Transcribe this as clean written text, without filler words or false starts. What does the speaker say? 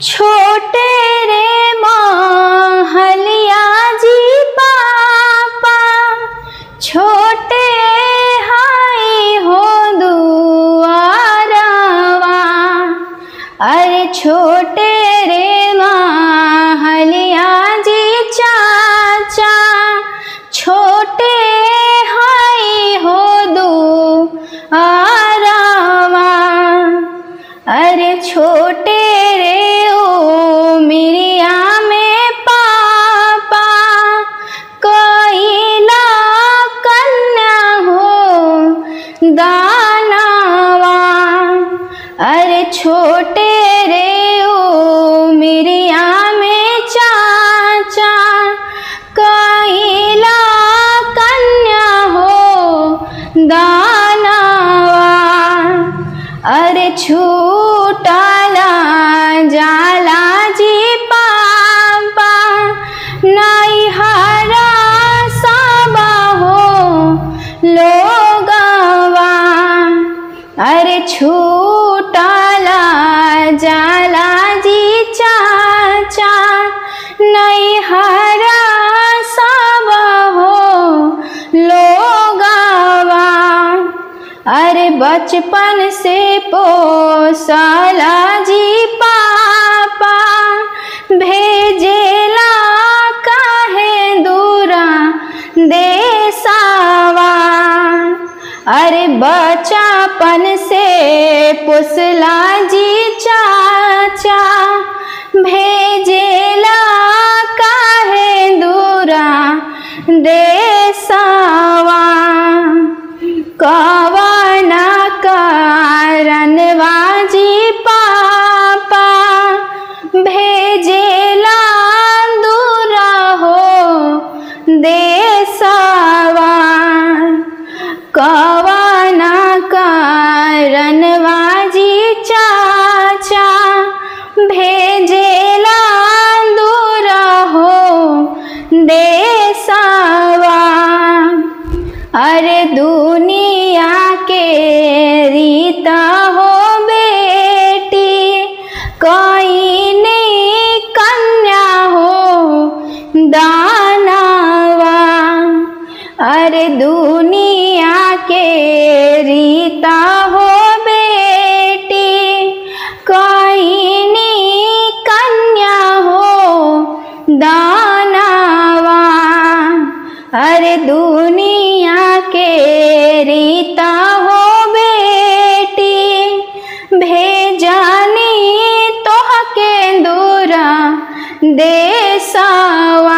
छोटे रे महलिया जी पापा, छोटे हाई हो दुआरवा। अरे छोटे रे महलिया जी चाचा, छोटे हाई हो दुआरवा। अरे छोटे रे ओ मिरिया में पापा, कोइला कन्या हो दानवा। अरे छोटे रे ओ मिरिया में चाचा, कोइला कन्या हो दानवा। अरे छूटला जाला जी पापा, नैहरा सबा हो लोगवा। अरे छूटला जाला जी चाचा, नैहरा सबा हो लोगवा। अरे बचपन से पोसला जी पापा, भेजेला काहे दूरा देशवा। अरे बचपन से पोसला जी चाचा, भेजेला काहे दूरा देशवा। कवना कारणवा जी पापा, भेजेला दूरा हो देशवा। कवना कारणवा जी चाचा, भेजेला दूरा हो देशवा। अरे दुनिया के रीता हो बेटी, कोई नहीं कन्या हो दानवा। अरे दुनिया के रीता हो बेटी, कोई नहीं कन्या हो दानवा। अरे दुनिया के रीता हो बेटी, भेजानी तोहके दूरा देशवा।